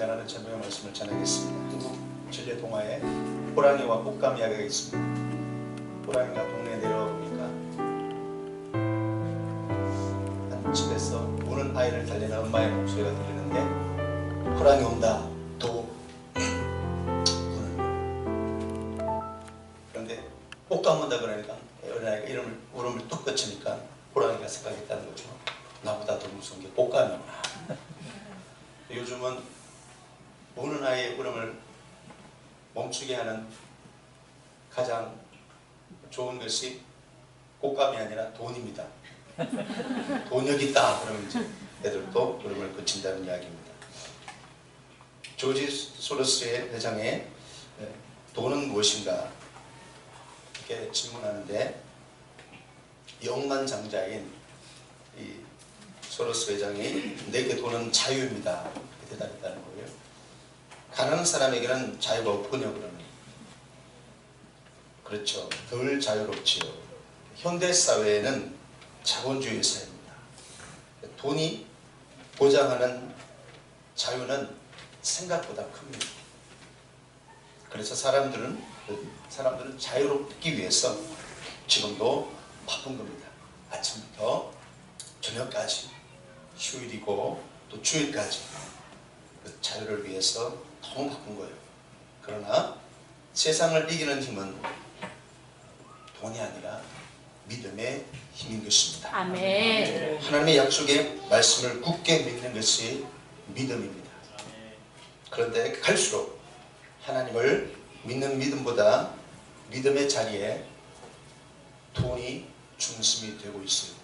하나는 제목의 말씀을 전하겠습니다. 한국 진례 동화에 호랑이와 꽃감 이야기가 있습니다. 호랑이가 동네에 내려와 보니까 한 집에서 우는 아이를 달래는 엄마의 목소리가 들리는데 호랑이 온다 또 우는 거예요. 그런데 꽃감 온다 그러니까 어린아이가 울음을 뚝 그치니까 호랑이가 생각했다는 거죠. 나보다 더 무서운 게 꽃감이구나. 요즘은 우는 아이의 울음을 멈추게 하는 가장 좋은 것이 꽃감이 아니라 돈입니다. 돈 여기 있다 그러면 이제 애들도 울음을 그친다는 이야기입니다. 조지 소로스의 회장의 돈은 무엇인가 이렇게 질문하는데 억만장자인 이 소로스 회장이 내게 돈은 자유입니다 이렇게 대답했다는 거예요. 가난한 사람에게는 자유가 없군요. 그러면 그렇죠. 덜 자유롭지요. 현대사회에는 자본주의 사회입니다. 돈이 보장하는 자유는 생각보다 큽니다. 그래서 사람들은 자유롭기 위해서 지금도 바쁜 겁니다. 아침부터 저녁까지 휴일이고 또 주일까지 그 자유를 위해서 너무 바쁜 거예요. 그러나 세상을 이기는 힘은 돈이 아니라 믿음의 힘인 것입니다. 아멘. 하나님의 약속의 말씀을 굳게 믿는 것이 믿음입니다. 그런데 갈수록 하나님을 믿는 믿음보다 믿음의 자리에 돈이 중심이 되고 있어요.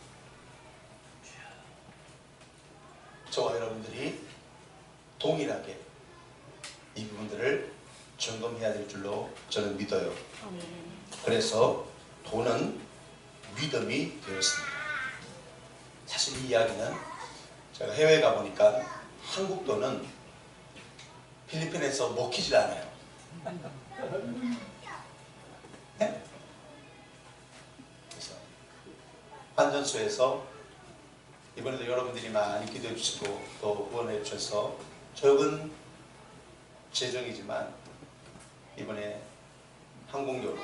저와 여러분들이 동일하게 이 부분들을 점검해야 될 줄로 저는 믿어요. 그래서 돈은 믿음이 되었습니다. 사실 이 이야기는 제가 해외에 가보니까 한국 돈은 필리핀에서 먹히질 않아요. 네? 그래서 환전소에서 이번에도 여러분들이 많이 기도해 주시고 또 후원해 주셔서 적은 재정이지만 이번에 항공료로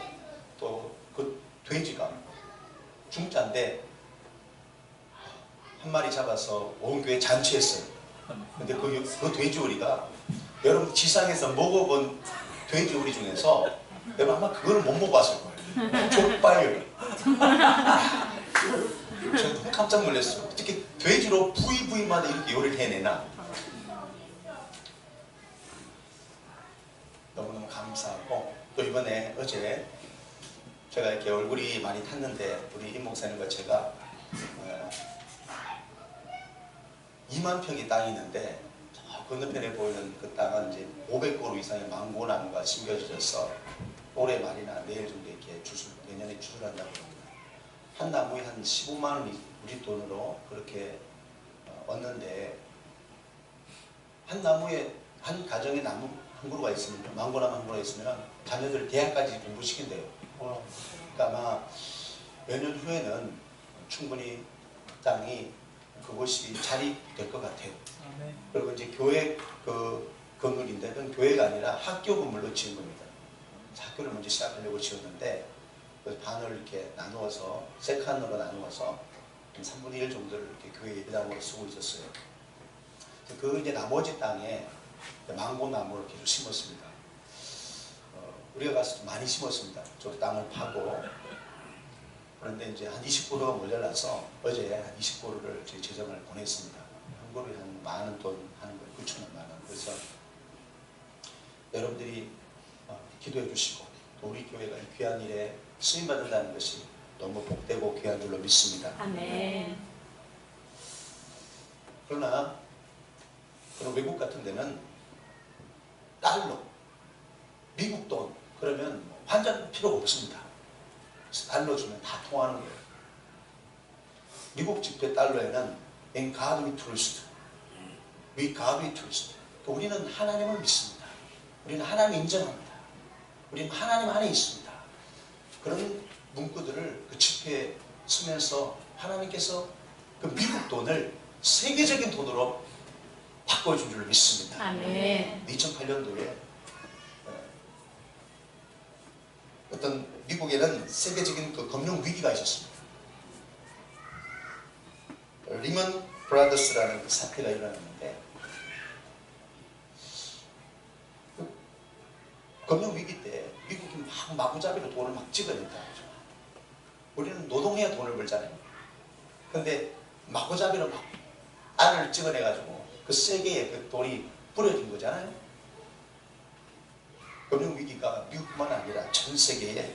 또 그 돼지가 중짜인데 한 마리 잡아서 온 교회 잔치했어요. 근데 그 돼지우리가 여러분 지상에서 먹어본 돼지우리 중에서 여러분 아마 그거를 못 먹어봤을 거예요. 족발요리. 저 너무 깜짝 놀랐어요. 어떻게 돼지로 부위마다 이렇게 요리를 해내나. 너무너무 감사하고 또 이번에 어제 제가 이렇게 얼굴이 많이 탔는데 우리 임 목사님과 제가 2만 평의 땅이 있는데 저 건너편에 보이는 그 땅은 이제 500그루 이상의 망고나무가 심겨져서 올해 말이나 내일 정도 이렇게 내년에 추수한다고 합니다. 한 나무에 한 15만 원이 우리 돈으로 그렇게 얻는데 한 나무에 한 가정에 나무 한 그루가 있으면 망고나무 한 그루가 있으면 자녀들 대학까지 공부시킨대요. 그러니까 아마 몇 년 후에는 충분히 땅이 그곳이 자리 될 것 같아요. 그리고 이제 교회 그 건물인데 그건 교회가 아니라 학교 건물로 지은 겁니다. 학교를 먼저 시작하려고 지었는데 반을 이렇게 나누어서 세 칸으로 나누어서 한 3분의 1 정도를 이렇게 교회 예배당으로 쓰고 있었어요. 그 이제 나머지 땅에 망고나무를 계속 심었습니다. 우리가 가서 많이 심었습니다. 저 땅을 파고. 그런데 이제 한 20그루가 모자라서 어제 한 20그루를 저희 재정을 보냈습니다. 한 그루에 한 10,000원 돈 하는 거예요. 9,000원, 10,000원. 그래서 여러분들이 기도해 주시고 또 우리 교회가 귀한 일에 쓰임받는다는 것이 너무 복되고 귀한 줄로 믿습니다. 아멘. 그러나 그런 외국 같은 데는 달러, 미국 돈 그러면 환전 필요가 없습니다. 달러 주면 다 통하는 거예요. 미국 집회 달러에는 In God we trust, We God we trust. 우리는 하나님을 믿습니다. 우리는 하나님을 인정합니다. 우리는 하나님 안에 있습니다. 그런 문구들을 그 집회에 쓰면서 하나님께서 그 미국 돈을 세계적인 돈으로 바꿔준 줄 믿습니다. 아멘. 2008년도에 어떤 미국에는 세계적인 그 금융 위기가 있었습니다. 리먼 브라더스라는 그 사태가 일어났는데, 그 금융 위기 때 미국이 막 마구잡이로 돈을 막 찍어냈다. 우리는 노동해야 돈을 벌잖아요. 근데 마구잡이로 막 안을 찍어내가지고 그 세계에 그 돈이 뿌려진 거잖아요. 금융위기가 미국뿐만 아니라 전 세계에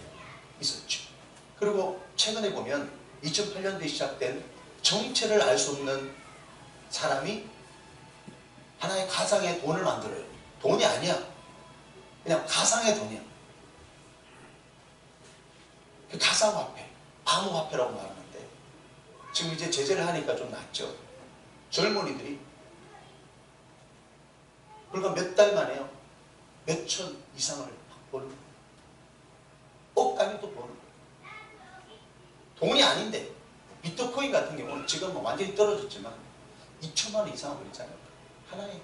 있었죠. 그리고 최근에 보면 2008년도에 시작된 정체를 알 수 없는 사람이 하나의 가상의 돈을 만들어요. 돈이 아니야. 그냥 가상의 돈이야. 그 가상화폐, 암호화폐라고 말하는데, 지금 이제 제재를 하니까 좀 낫죠. 젊은이들이 불과 몇 달 만에요, 몇천 이상을 버는 거예요. 억 단위도 버는 거예요. 돈이 아닌데, 비트코인 같은 경우는 지금 뭐 완전히 떨어졌지만 2천만 원 이상을 벌잖아요. 하나에.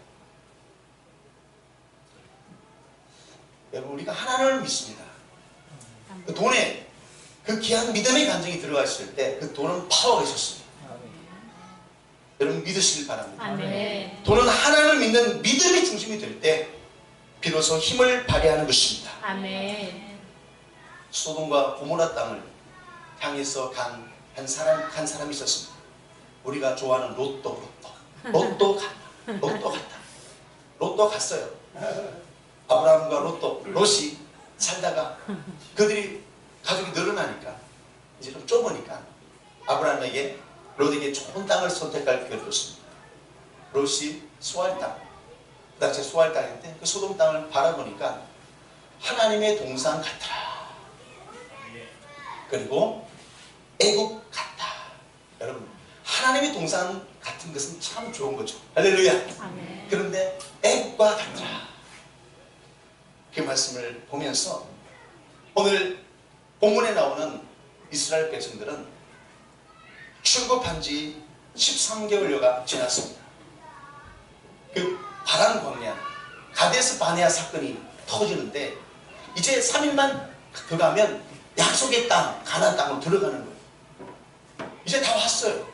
여러분, 우리가 하나님을 믿습니다. 그 돈에 그 귀한 믿음의 감정이 들어가 있을 때 그 돈은 파워가 있었습니다. 여러분 믿으시길 바랍니다. 아멘. 돈은 하나님을 믿는 믿음이 중심이 될 때 비로소 힘을 발휘하는 것입니다. 아멘. 소돔과 고모라 땅을 향해서 간 한 사람이 있었습니다. 우리가 좋아하는 로또 갔어요. 아브라함과 롯이 살다가 그들이 가족이 늘어나니까 이제 좀 좁으니까 아브라함에게 롯에게 좋은 땅을 선택할 기회를 줬습니다. 롯이 소알 땅, 그 당시에 소알 땅인데 그 소돔 땅을 바라보니까 하나님의 동산 같더라. 그리고 애국 같다. 여러분, 하나님의 동산 같은 것은 참 좋은 거죠. 할렐루야. 아멘. 그런데 애국과 같더라. 그 말씀을 보면서 오늘 본문에 나오는 이스라엘 백성들은 출국한 지 13개월여가 지났습니다. 그 바란 광야 가데스 바네아 사건이 터지는데 이제 3일만 더 가면 약속의 땅 가나안 땅으로 들어가는 거예요. 이제 다 왔어요.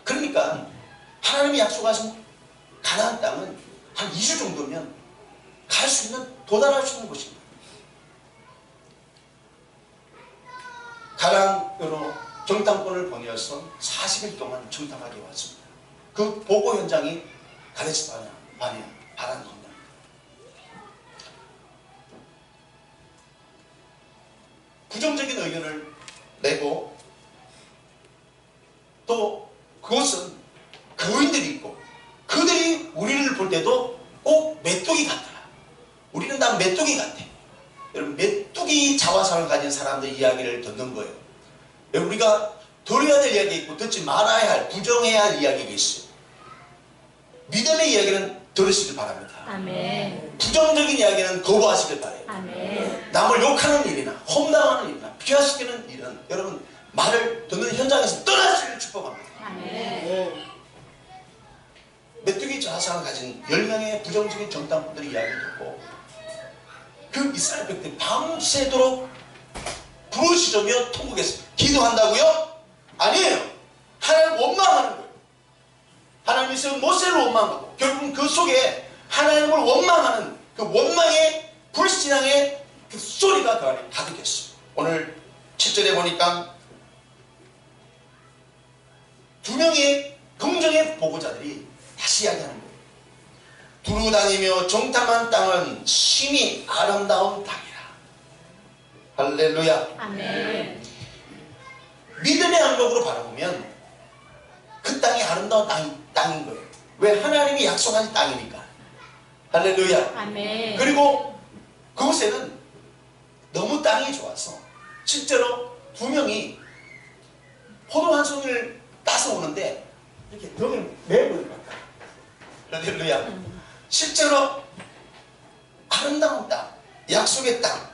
그러니까 하나님이 약속하신 가나안 땅은 한 2주 정도면 갈 수 있는, 도달할 수 있는 곳입니다. 가나안으로 정탐꾼을 보내어서 40일 동안 정탐하게 왔습니다. 그 보고 현장이 가데스 바네아, 바란 광야. 부정적인 의견을 내고 또 그것은 교인들이 있고 그들이 우리를 볼 때도 꼭 메뚜기 같더라. 우리는 다 메뚜기 같아. 여러분, 메뚜기 자화상을 가진 사람들 이야기를 듣는 거예요. 여러분, 우리가 들어야 될 이야기 있고 듣지 말아야 할, 부정해야 할 이야기가 있어요. 믿음의 이야기는 들으시길 바랍니다. 아멘. 부정적인 이야기는 거부하시길 바라요. 아멘. 남을 욕하는 일이나 험담하는 일이나 비하시키는 일은 여러분 말을 듣는 현장에서 떠나시기를 축복합니다. 아멘. 메뚜기 자상을 가진 10명의 부정적인 정탐꾼들의 이야기를 듣고 그 이스라엘 백성들이 밤새도록 부르짖으며 통곡했어요. 기도한다고요? 아니에요. 하나님을 원망하는 거예요. 하나님이 세운 모세를 원망하고 결국은 그 속에 하나님을 원망하는 그 원망의 불신앙의 그 소리가 그 안에 가득했어요. 오늘 7절에 보니까 2명의 긍정의 보고자들이 다시 이야기하는 거예요. 두루 다니며 정탐한 땅은 심히 아름다운 땅이라. 할렐루야. 아멘. 믿음의 안목으로 바라보면 그 땅이 아름다운 땅인 거예요. 왜? 하나님이 약속한 땅이니까. 할렐루야. 아멘. 그리고 그곳에는 너무 땅이 좋아서 실제로 2명이 포도 한 송이를 따서 오는데 이렇게 등을 매고 있다. 할렐루야. 실제로 아름다운 땅, 약속의 땅,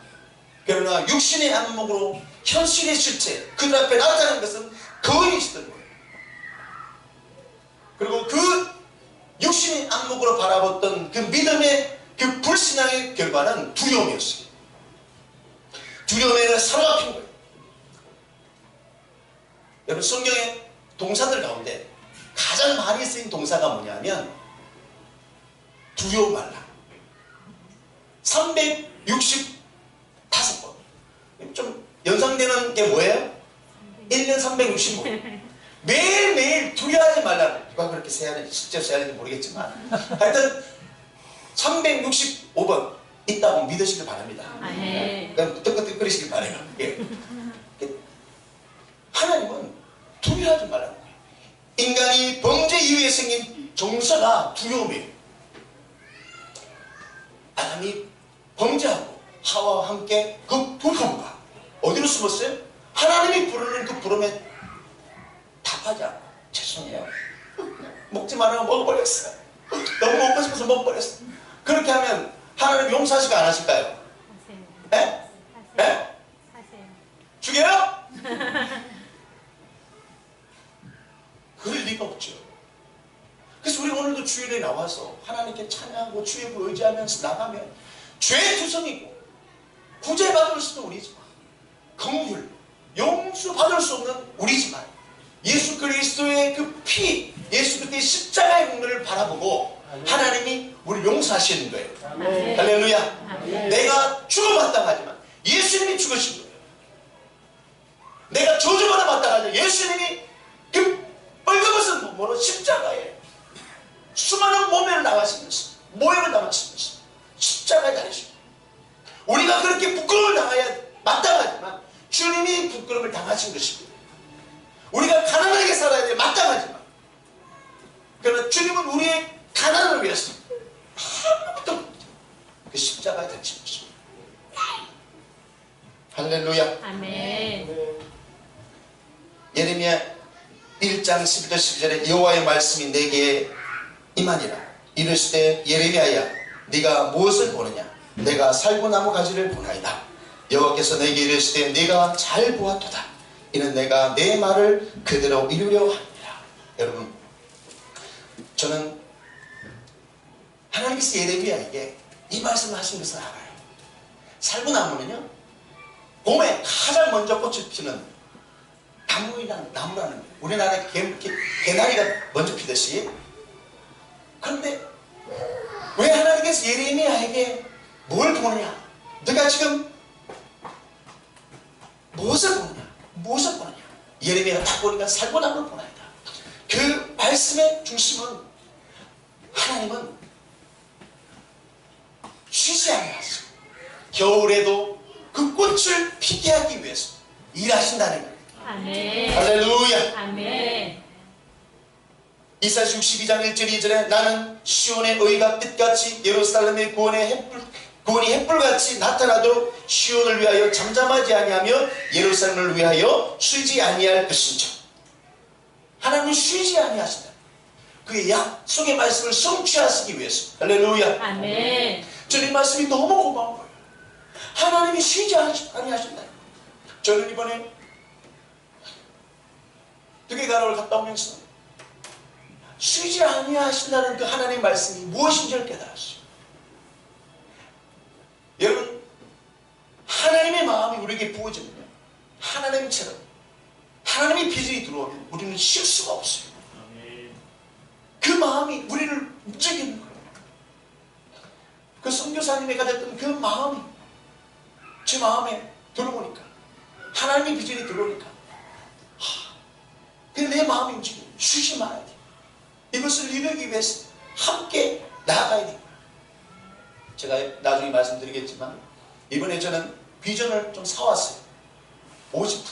그러나 육신의 안목으로 현실의 실체 그들 앞에 나타나는 것은 거인이시던 거예요. 그리고 그 육신의 안목으로 바라봤던 그 믿음의 그 불신앙의 결과는 두려움이었어요. 두려움에 사로잡힌 거예요. 여러분 성경의 동사들 가운데 가장 많이 쓰인 동사가 뭐냐면 두려움 말라. 365번. 좀 연상되는 게 뭐예요? 1년 365. 매일매일 두려워하지 말라는. 누가 그렇게 세야 되는지 실제로 세야 되는지 모르겠지만 하여튼 365번 있다고 믿으시길 바랍니다. 그러니까 뜨끈뜨끈거리시길 바라요. 예. 하나님은 두려워하지 말라는 거예요. 인간이 범죄 이후에 생긴 정서가 두려움이에요. 아담이 범죄하고 하와와 함께 그 두려움과 어디로 숨었어요? 하나님이 부르는 그 부름에 답하지 않고 죄송해요. 먹지 말라고 먹어버렸어요. 너무 먹고 싶어서 먹어버렸어요. 그렇게 하면 하나님 용서하실까 안 하실까요? 예? 예? 죽여요? 그럴 리가 없죠. 그래서 우리 오늘도 주일에 나와서 하나님께 찬양하고 주의 부 의지하면서 나가면 죄투성이고 구제받을 수는 우리지만 긍휼, 용서받을 수 없는 우리지만 예수 그리스도의 그 피, 예수 그리스도의 십자가의 공로를 바라보고 하나님이 우리를 용서하시는 거예요. 아멘. 할렐루야. 아멘. 내가 죽어마땅하지만 예수님이 죽으신 거예요. 내가 저주받아 마땅하지만 예수님이 그 빨간것은 몸으로 십자가에 수많은 모면을 나가시면서 모욕을 당하시면서 십자가에 달리시고 우리가 그렇게 부끄러움을 당해야 마땅하지만 주님이 부끄러움을 당하신 것입니다. 우리가 가난하게 살아야 돼 마땅하지만 그러나 주님은 우리의 가난을 위해서 아무것도 그 십자가에 달리신 것입니다. 할렐루야. 아멘. 예레미야 1장 11절 12절에 여호와의 말씀이 내게 임하니라. 이르시되 예레미야야 네가 무엇을 보느냐? 내가 살구나무 가지를 보나이다. 여호와께서 내게 이르시되 네가 잘 보았도다. 이는 내가 내 말을 그대로 이루려 합니다. 여러분 저는 하나님께서 예레미야에게 이 말씀을 하신 것을 알아요. 살구나무는요 봄에 가장 먼저 꽃을 피는 나무라는 거예요. 우리나라에 개나리가 먼저 피듯이. 그런데 왜 하나님께서 예레미야에게 뭘 보느냐? 네가 지금 무엇을 보느냐? 무엇을 보느냐? 예레미야가 딱 보니까 살구나무를 보나이다. 그 말씀의 중심은 하나님은 쉬지 않았어요. 겨울에도 그 꽃을 피게 하기 위해서 일하신다는 거예요. 아멘. 할렐루야. 아멘. 이사야 62장 1절 2절에 나는 시온의 의가 빛같이 예루살렘의 구원이 햇불같이 나타나도록 시온을 위하여 잠잠하지 아니하며 예루살렘을 위하여 쉬지 아니할 것인지. 하나님은 쉬지 아니하신다. 그의 약속의 말씀을 성취하시기 위해서. 할렐루야. 아멘. 저는 말씀이 너무 고마운 거예요. 하나님이 쉬지 아니하신다. 저는 이번에 득에가로를 갔다 오면서 쉬지 아니하신다는 그 하나님의 말씀이 무엇인지를 깨달았어요. 여러분 하나님의 마음이 우리에게 부어지면요 하나님처럼 하나님의 비전이 들어오면 우리는 쉴 수가 없어요. 그 마음이 우리를 움직이는 거예요. 그 선교사님이 가졌던 그 마음이 제 마음에 들어오니까 하나님의 비전이 들어오니까 내 마음이 움직여요. 쉬지 말아야 돼요. 이것을 이루기 위해서 함께 나아가야 돼요. 제가 나중에 말씀드리겠지만 이번에 저는 비전을 좀 사왔어요. 50%.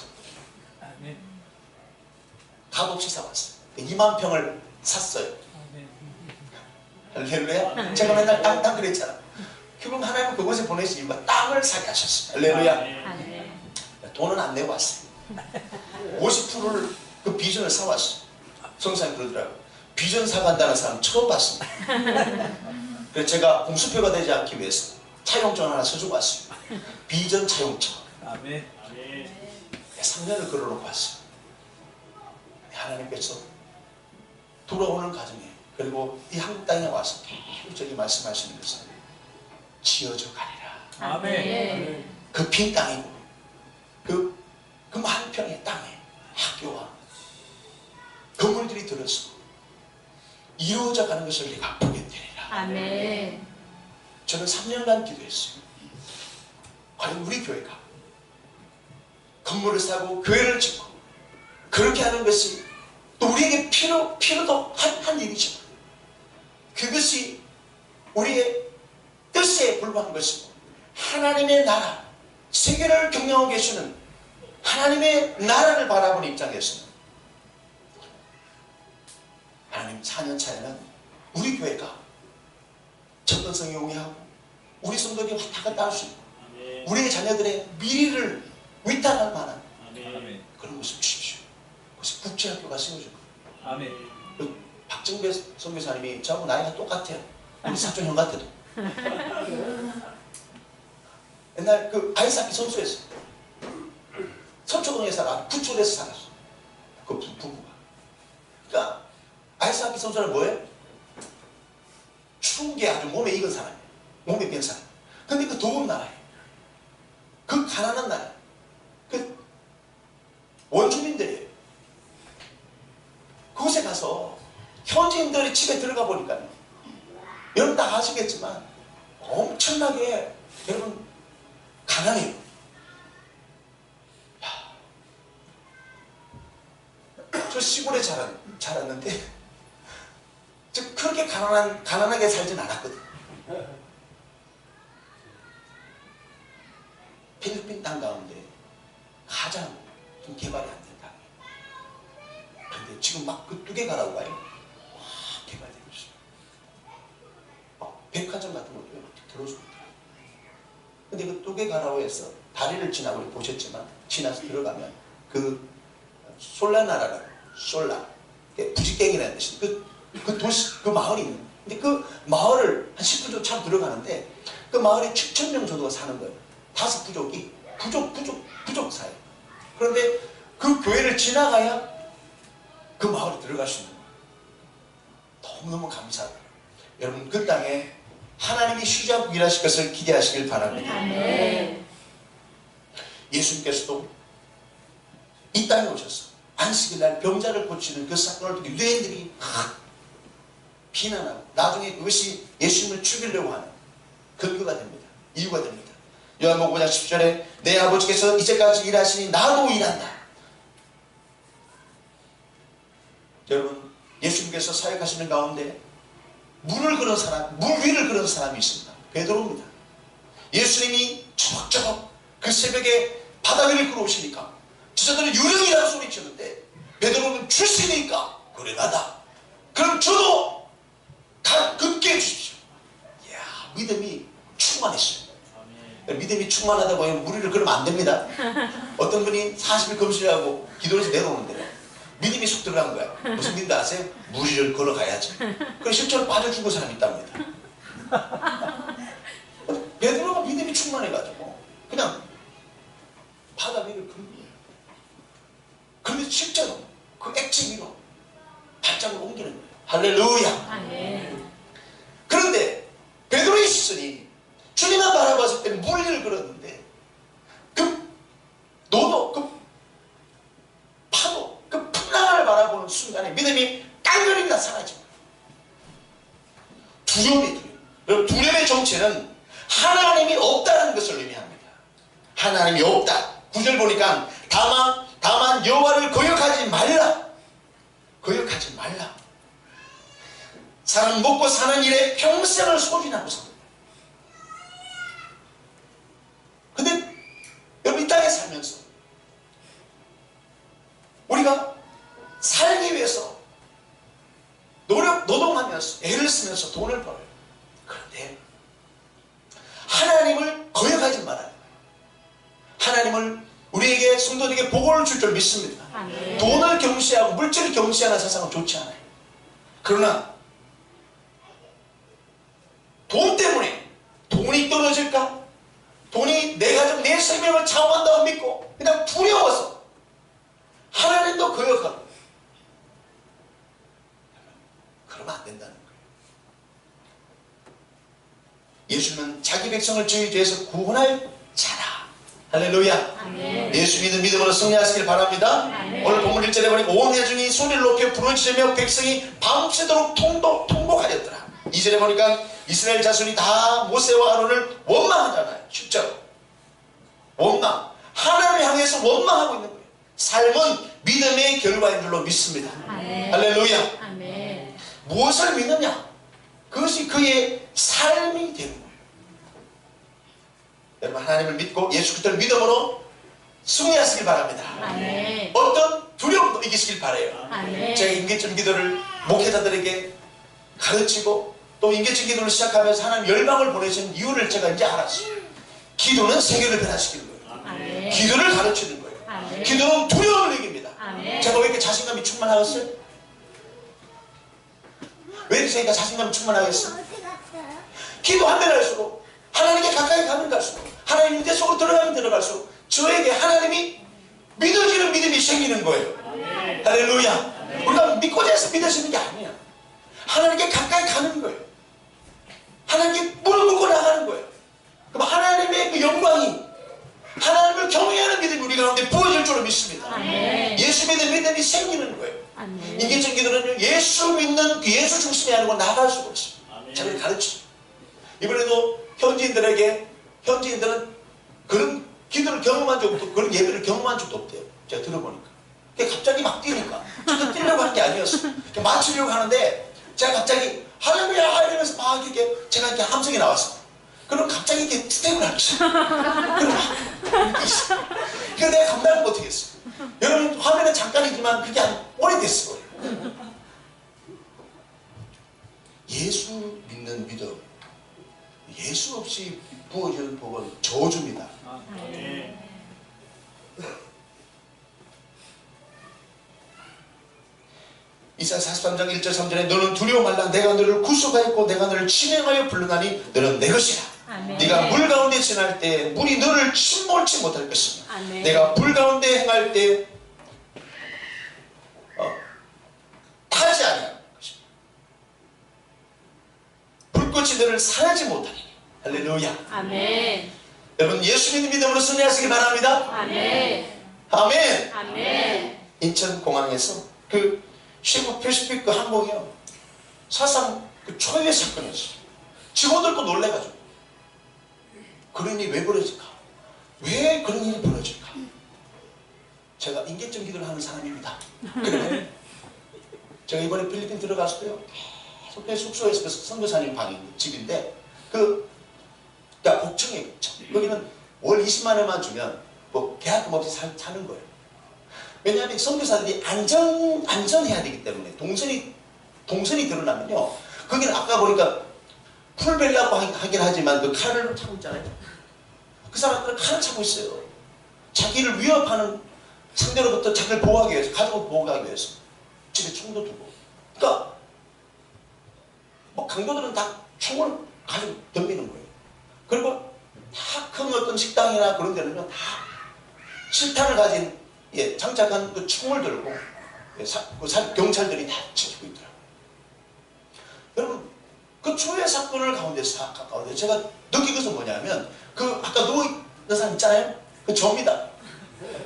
값없이 사왔어요. 2만 평을 샀어요. 할렐루야. 제가 맨날 땅 그랬잖아. 결국 하나님은 그곳에 보내신 이유가 땅을 사게 하셨어요. 할렐루야. 아멘. 돈은 안 내고 왔어요. 50%를 그 비전을 사왔어요. 성사님 그러더라고요. 비전 사간다는 사람 처음 봤습니다. 그래서 제가 공수표가 되지 않기 위해서 차용증 하나 써주고 왔어요. 비전 차용증. 아멘. 3년을 걸어놓고 왔어요. 하나님께서 돌아오는 과정에, 그리고 이 한국 땅에 와서 계속 말씀하시는 것은 지어져 가리라. 아멘. 그 빈 땅이고 그 만평의 땅에 학교와 건물들이 들어서 이루어져 가는 것을 내가 보게 되리라. 아멘. 저는 3년간 기도했어요. 과연 우리 교회가 건물을 사고 교회를 짓고 그렇게 하는 것이 또 우리에게 필요도 한 일이지만 그것이 우리의 뜻에 불과한 것이고 하나님의 나라, 세계를 경영하고 계시는 하나님의 나라를 바라보는 입장에서는 하나님 4년 차에는 우리 교회가 접근성이 용이하고 우리 성도들이 왔다 갔다 할 수 있고 우리의 자녀들의 미래를 위탁할 만한 그런 모습 주십시오. 그것이 국제학교가 세워질 거예요. 아멘. 박정배 선교사님이 저하고 나이가 똑같아요. 우리 사촌 형 같아도. 옛날 그 아이스하키 선수였어요. 서초동에 살아, 구초에서 살았어. 그 부부가. 그러니까 아이스하키 선수는 뭐예요? 추운 게 아주 몸에 익은 사람이에요. 몸에 밴 사람. 근데 그 더운 나라에, 그 가난한 나라, 그 원주민들이에요. 그곳에 가서 현지인들이 집에 들어가 보니까 여러분 다 아시겠지만 엄청나게 여러분 가난해요. 저 시골에 자랐는데 저 그렇게 가난하게 살진 않았거든요. 필리핀 땅 가운데 가장 좀 개발이 안 된 땅이에요. 그런데 지금 막 그 뚜개가라고 가요. 막 개발되고 있어요. 막 백화점 같은 것도 이렇게 들어오고 있더라고요. 근데 그 뚜개가라고해서 다리를 지나고 보셨지만 지나서 들어가면 그 솔라나라라고 솔라 부지깽이라는 뜻이 그 도시 그 마을이 있는. 근데 그 마을을 한 10분 정도 참 들어가는데 그 마을에 7,000명 정도가 사는 거예요. 5부족이 부족 사이에요. 그런데 그 교회를 지나가야 그 마을에 들어갈 수 있는 거예요. 너무너무 감사하다. 여러분 그 땅에 하나님이 쉬지 않고 일하실 것을 기대하시길 바랍니다. 아멘. 예수님께서도 이 땅에 오셔서 안식일날 병자를 고치는 그 사건을 통해 유대인들이 막 비난하고 나중에 그것이 예수님을 죽이려고 하는 근거가 됩니다. 이유가 됩니다. 요한복음 5장 10절에 내 아버지께서 이제까지 일하시니 나도 일한다. 여러분 예수님께서 사역하시는 가운데 물 위를 그런 사람이 있습니다. 베드로입니다. 예수님이 처벅처벅 그 새벽에 바다 위를 걸어오시니까 지사들은 유령이라는 소리 치는데 베드로는 출신이니까 그래 나다. 그럼 저도 급게 해주십시오. 이야 믿음이 충만했어요. 믿음이 충만하다고 하면 무리를 그러면 안 됩니다. 어떤 분이 40일 금식하고 기도해서 내려오는데 믿음이 속 들어간 거야. 무슨 믿음 아세요? 무리를 걸어가야지. 그래서 실제로 빠져 죽은 사람이 있답니다. 베드로가 믿음이 충만해가지고 그냥 바다 위를 걷는 거예요. 그런데 실제로 그 액체 위로 발장을 옮기는 거예요. 할렐루야. 아멘. 그런데 베드로의 시선이 주님만 바라봤을 때는 물 위를 걸었는데 그 노도, 그 파도, 그 풍랑을 바라보는 순간에 믿음이 깡그리 다 사라집니다. 두려움이 두려움. 두려움의 정체는 하나님이 없다는 것을 의미합니다. 하나님이 없다. 9절 보니까 다만 여호와를 거역하지 말라. 거역하지 말라. 사람 먹고 사는 일에 평생을 소진하고 삽니다. 근데 여러분 이 땅에 살면서 우리가 살기 위해서 노동하면서 애를 쓰면서 돈을 벌어요. 그런데 하나님을 거역하지 말아요. 하나님을 우리에게 성도들에게 복을 줄 줄 믿습니다. 아멘. 돈을 경시하고 물질을 경시하는 세상은 좋지 않아요. 그러나 돈 때문에 돈이 떨어질까? 돈이 내 가족, 내 생명을 좌우한다고 믿고 그냥 두려워서 하나님도 거역하고 그러면 안 된다는 거예요. 예수님은 자기 백성을 저희 죄에서 구원할 자라. 할렐루야. 아멘. 예수 믿는 믿음으로 승리하시길 바랍니다. 아멘. 오늘 본문 1절에 보니까 온 회중이 소리를 높여 부르짖으며 백성이 밤새도록 통곡하였더라. 2절에 보니까 이스라엘 자손이 다 모세와 아론을 원망하잖아요. 진짜로 원망, 하나님을 향해서 원망하고 있는 거예요. 삶은 믿음의 결과인 줄로 믿습니다. 아멘. 할렐루야. 아멘. 무엇을 믿느냐? 그것이 그의 삶이 되는 거예요. 여러분, 하나님을 믿고 예수 그리스도를 믿음으로 승리하시길 바랍니다. 아멘. 어떤 두려움도 이기시길 바라요. 아멘. 제가 인계점 기도를 목회자들에게 가르치고 또 인계점 기도를 시작하면서 하나님 열방을 보내신 이유를 제가 이제 알았어요. 기도는 세계를 변화시키는 거예요. 아멘. 기도를 가르치는 거예요. 아멘. 기도는 두려움을 이깁니다. 아멘. 제가 왜 이렇게 자신감이 충만하겠어요? 왜 이렇게 제가 자신감이 충만하겠어요? 기도하면 할수록 하나님께 가까이 가면 갈수록 하나님 임재 속으로 들어가면 들어갈수록 저에게 하나님이 믿어지는 믿음이 생기는 거예요. 할렐루야. 우리가 믿고자 해서 믿어지는 게 아니야. 하나님께 가까이 가는 거예요. 하나님께 무릎 꿇고 나가는 거예요. 그럼 하나님의 그 영광이 하나님을 경외하는 믿음이 우리 가운데 부어질 줄로 믿습니다. 아멘. 예수 믿는 믿음이 생기는 거예요. 아멘. 인격적 기도는요, 예수 믿는 그 예수 중심이 아니고 나갈 수가 없어요. 자기를 가르치죠. 이번에도 현지인들은 그런 기도를 경험한 적도 없고 그런 예배를 경험한 적도 없대요. 제가 들어보니까. 갑자기 막 뛰니까 저도 뛰려고 하는 게 아니었어. 맞추려고 하는데 제가 갑자기 할렐루야 이러면서 막 이렇게 제가 이렇게 함성이 나왔어. 그럼 갑자기 이렇게 스텝을 하기 시작해. 그럼 막 그래서 내가 감당을 못하겠어. 여러분 화면은 잠깐이지만 그게 한 오래됐어. 예수 믿는 믿음, 예수 없이 부어지는 복은 저주입니다. 이사야 43장 1절 3절에 너는 두려워 말라. 내가 너를 구속하였고 내가 너를 진행하여 불러나니 너는 내 것이라. 아멘. 네가 물 가운데 지날 때 물이 너를 침몰치 못할 것이며 아멘. 내가 불 가운데 행할 때 타지 아니할 것이며 불꽃이 너를 상하지 못하리니. 할렐루야. 아멘. 여러분 예수 믿는 믿음으로 승리하시기 바랍니다. 아멘. 아멘. 아멘. 인천공항에서 그 시부 패시픽 그 항공이요 사상 그 초유의 사건이었어요. 직원들도 놀래가지고 그런 일이 왜 벌어질까? 왜 그런 일이 벌어질까? 제가 인격적 기도를 하는 사람입니다. 그래서 제가 이번에 필리핀 들어갔을 때요 계속 그 숙소에서 선교사님 방이 집인데 그러니까 복층이에요. 복층. 거기는 월 20만 원만 주면 뭐 계약금 없이 사는 거예요. 왜냐하면 선교사들이 안전해야 되기 때문에 동선이 드러나면요 거기는 아까 보니까 풀벨라고 하긴 하지만 그 칼을 차고 있잖아요. 그 사람들은 칼을 차고 있어요. 자기를 위협하는 상대로부터 자기를 보호하기 위해서, 가족을 보호하기 위해서 집에 총도 두고. 그러니까 뭐 강도들은 다 총을 가지고 덤비는 거예요. 그리고 다 큰 어떤 식당이나 그런 데는요 다 실탄을 가진 장착한 그 총을 들고 경찰들이 다 지키고 있더라고요. 여러분 그 초유의 사건을 가운데 제가 느낀 것은 뭐냐면 그 아까 누워있는 사람 있잖아요. 그 저입니다.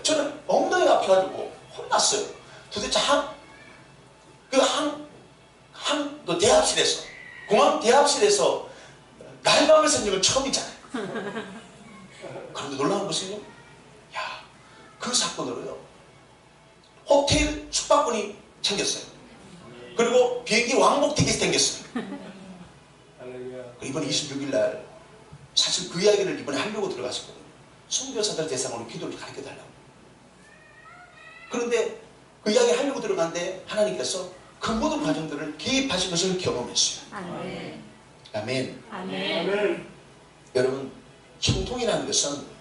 저는 엉덩이가 아파가지고 혼났어요. 도대체 그 대합실에서 공항 대합실에서 날밤을 샌 적은 처음이잖아요. 그런데 놀라운 것은요 그 사건으로요 호텔 숙박권이 생겼어요. 그리고 비행기 왕복 티켓이 생겼어요. 이번에 26일 날 사실 그 이야기를 이번에 하려고 들어갔었거든요. 선교사들 대상으로 기도를 가르쳐달라고. 그런데 그 이야기를 하려고 들어갔는데 하나님께서 그 모든 과정들을 개입하신 것을 경험했어요. 아멘. 아멘. 아멘. 여러분 형통이라는 것은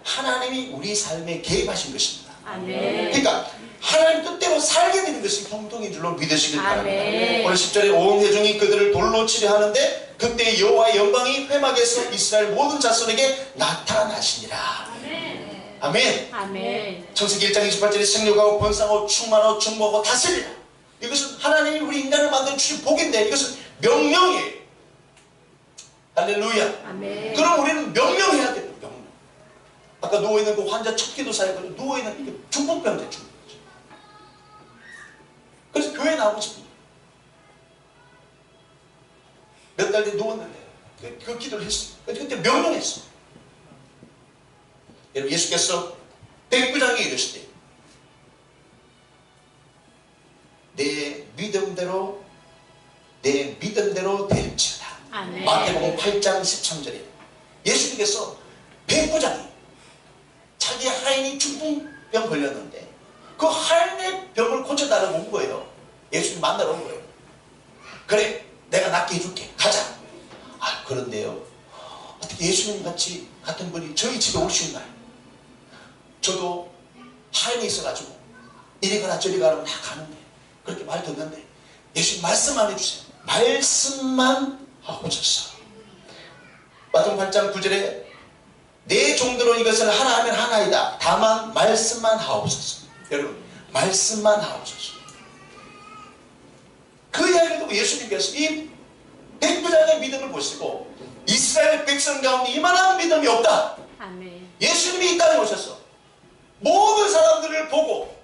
하나님이 우리 삶에 개입하신 것입니다. 아멘. 그러니까 하나님 뜻대로 살게 되는 것이 형통인 줄로 믿으시길 바랍니다. 아멘. 오늘 10절에 온 회중이 그들을 돌로 치려 하는데 그때 여호와의 영광이 회막에서 이스라엘 모든 자손에게 나타나시니라. 아멘. 아멘. 창세기 1장 28절에 생육하고 번성하고 충만하고 중보하고 다스리라. 이것은 하나님이 우리 인간을 만들어 주신 복인데 이것은 명령이에요. 할렐루야. 아멘. 그럼 우리는 명령해야 돼요. 명령. 아까 누워있는 그 환자 첫 기도사에 누워있는 그 중풍병자 중풍병자. 그래서 교회 나오고 싶은 몇 달 뒤에 누웠는데 그 기도를 했어요. 그때 명령했어요. 여러분 예수께서 백부장에게 이르시되 내 믿음대로 될지어다. 아멘. 마태복음 8장 13절에 예수님께서 백부장이 자기 하인이 중풍병 걸렸는데 그 하인의 병을 고쳐달라고 온 거예요. 예수님 만나러 온 거예요. 그래 내가 낫게 해줄게 가자. 아 그런데요 어떻게 예수님 같은 분이 저희 집에 올 수 있나요? 저도 하인이 있어가지고 이리 가라 저리 가라 다 가는데 그렇게 말 듣는데 예수님 말씀만 해주세요. 말씀만 하고 오셨어. 마태복음 8장 9절에 내 종대로 이것을 하나 하면 하나이다. 다만 말씀만 하옵소서. 여러분 말씀만 하옵소서. 그 이야기를 듣고 예수님께서 이 백부장의 믿음을 보시고 이스라엘 백성 가운데 이만한 믿음이 없다. 아멘. 예수님이 이 땅에 오셔서 모든 사람들을 보고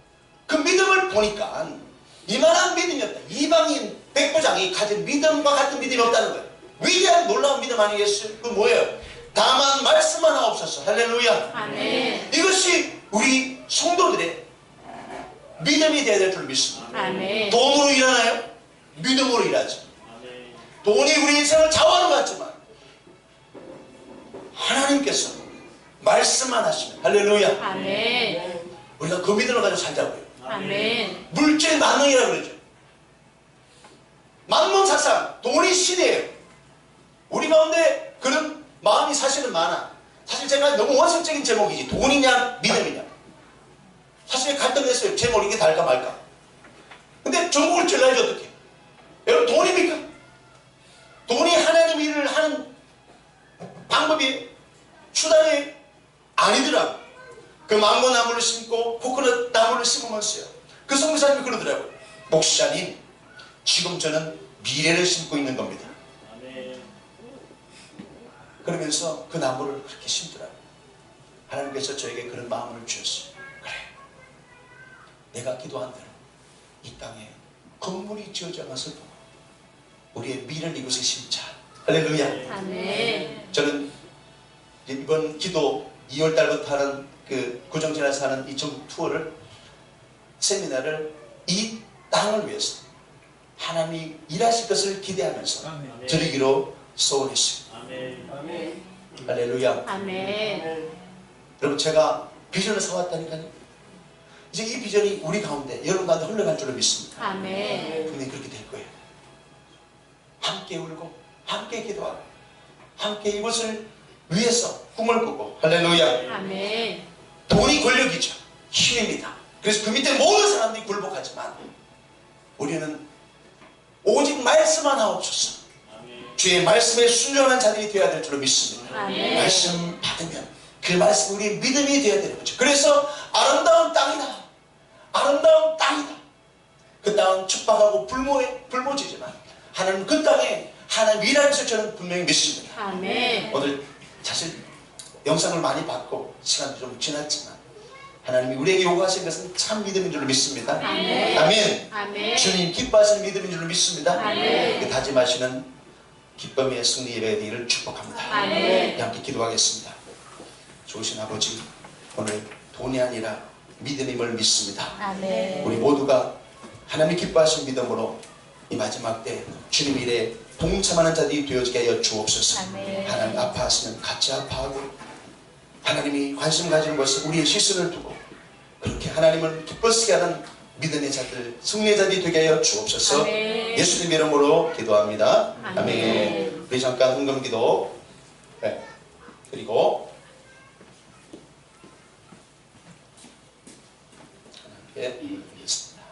그 믿음을 보니까 이만한 믿음이 없다. 이방인 백부장이 가진 믿음과 같은 믿음이 없다는 거예요. 위대한 놀라운 믿음 아니겠어요? 그 뭐예요? 다만 말씀만 하옵소서. 할렐루야. 아멘. 이것이 우리 성도들의 믿음이 되어야 될 줄 믿습니다. 아멘. 돈으로 일하나요? 믿음으로 일하죠. 돈이 우리 인생을 좌우하는 것 같지만 하나님께서 말씀만 하시면 할렐루야. 아멘. 우리가 그 믿음을 가지고 살자고요. 아멘. 물질 만능이라고 그러죠. 만문사상 돈이 신이에요. 우리 가운데 그런 마음이 사실은 많아. 사실 제가 너무 원색적인 제목이지 돈이냐 믿음이냐 사실 갈등했어요. 제목 이게 달까 말까. 근데 전국을 찔러야지 어떡해. 여러분 돈입니까? 돈이 하나님 일을 하는 방법이 수단이 아니더라고. 그 망고 나무를 심고 코코넛 나무를 심으면서요. 그 성사님이 그러더라고요. 목사님 지금 저는 미래를 심고 있는 겁니다. 그러면서 그 나무를 그렇게 심더라고요. 하나님께서 저에게 그런 마음을 주셨어요. 그래 내가 기도한 대로 이 땅에 건물이 지어져 가서 보고 우리의 미래를 이곳에 심자. 할렐루야. 아멘. 저는 이번 기도 2월달부터 하는 그 구정진에서 하는 이 전국 투어를 세미나를 이 땅을 위해서 하나님이 일하실 것을 기대하면서 드리기로 소원했습니다. 아멘. 할렐루야. 아멘. 여러분 제가 비전을 사왔다니까요. 이제 이 비전이 우리 가운데 여러분 가운데 흘러갈 줄을 믿습니다. 아멘. 분명히 그렇게 될 거예요. 함께 울고 함께 기도하고 함께 이곳을 위해서 꿈을 꾸고 할렐루야. 아멘. 돈이 권력이죠. 힘입니다. 그래서 그 밑에 모든 사람들이 굴복하지만 우리는 오직 말씀만 하옵소서. 주의 말씀에 순종하는 자들이 되어야 될 줄로 믿습니다. 아멘. 말씀 받으면 그 말씀 우리의 믿음이 되어야 되는 거죠. 그래서 아름다운 땅이다. 아름다운 땅이다. 그 땅은 척박하고 불모지지만 하나님 그 땅에 하나님 일하면서 저는 분명히 믿습니다. 아멘. 오늘 사실 영상을 많이 봤고 시간도 좀 지났지만 하나님이 우리에게 요구하신 것은 참 믿음인 줄로 믿습니다. 아멘. 아멘. 아멘. 주님 기뻐하시는 믿음인 줄로 믿습니다. 아멘. 그 다짐하시는 기쁨의 승리 예배가 되기를 축복합니다. 아멘. 함께 기도하겠습니다. 좋으신 아버지, 오늘 돈이 아니라 믿음임을 믿습니다. 아멘. 우리 모두가 하나님 기뻐하신 믿음으로 이 마지막 때 주님 일에 동참하는 자들이 되어지게 하여 주옵소서. 아멘. 하나님 아파하시면 같이 아파하고 하나님이 관심 가지는 것은 우리의 시선을 두고 그렇게 하나님을 기뻐하게 하는 믿음의 자들, 승리의 자들이 되게 하여 주옵소서. 아멘. 예수님 이름으로 기도합니다. 아멘. 아멘. 우리 잠깐 헌금기도 그리고 하나님께 드리겠습니다.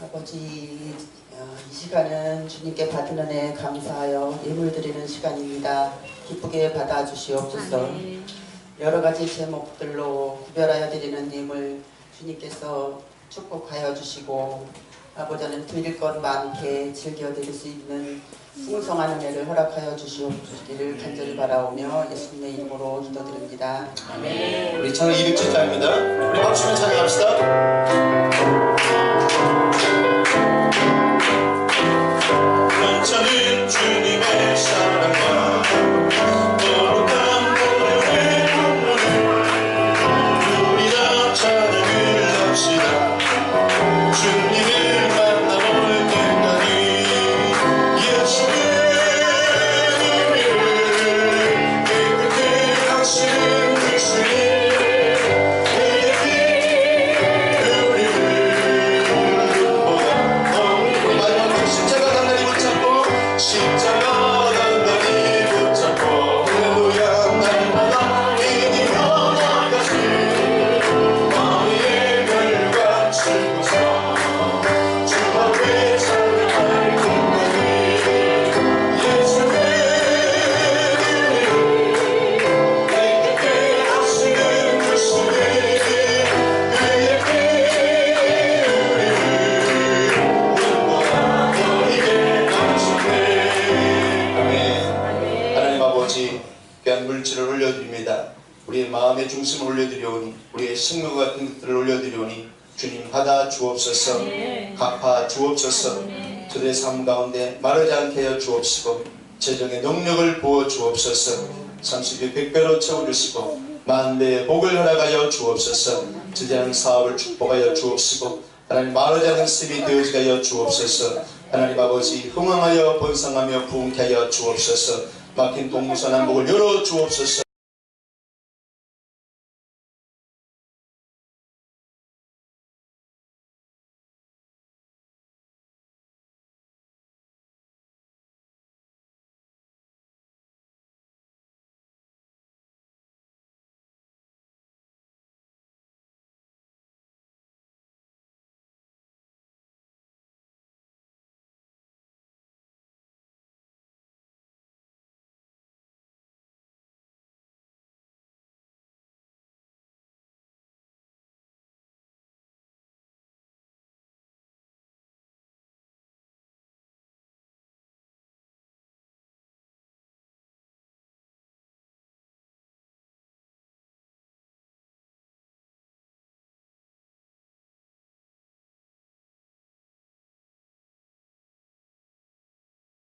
아버지, 이 시간은 주님께 받은 은혜 감사하여 예물 드리는 시간입니다. 기쁘게 받아주시옵소서. 아멘. 여러 가지 제목들로 구별하여 드리는 예물 주님께서 축복하여 주시고 아버지는 드릴 것 많게 즐겨 드릴 수 있는 풍성한 은혜를 허락하여 주시옵기를 간절히 바라오며 예수님의 이름으로 기도드립니다. 아멘. 우리 찬양 207장입니다. 우리 박수로 찬양합시다. 넘쳐는 주님의 사랑과 거룩한 보혈의 눈물을 우리 다 찬양을 합시다. 주님을 만나볼 때까지 예수의 이름을 깨끗게 하시는 그 주님 십자가 단단히 붙잡고 할렐루야 날마다 이기며 나가시 마음의 결과 즐거서 주 앞에 찬양할 것까지 예수의 이름 깨끗게 하시는 그 주님 그의 피를 눈보다 너에게 하시네. 하나님 아버지 귀한 물질을 올려드립니다. 우리의 마음의 중심을 올려드리오니 우리의 생명 같은 것들을 올려드리오니 주님 받아 주옵소서. 갚아 주옵소서. 저들의 삶 가운데 마르지 않게 하여 주옵시고 재정의 능력을 부어 주옵소서. 30배 100배로 채워주시고 만배의 복을 허락하여 주옵소서. 저대한 사업을 축복하여 주옵시고 하나님 마르지 않는 습이 되어지게 하여 주옵소서. 하나님 아버지 흥왕하여 번성하며 부흥케 하여 주옵소서. 막힌 동무선 한복을 열어 주옵소서.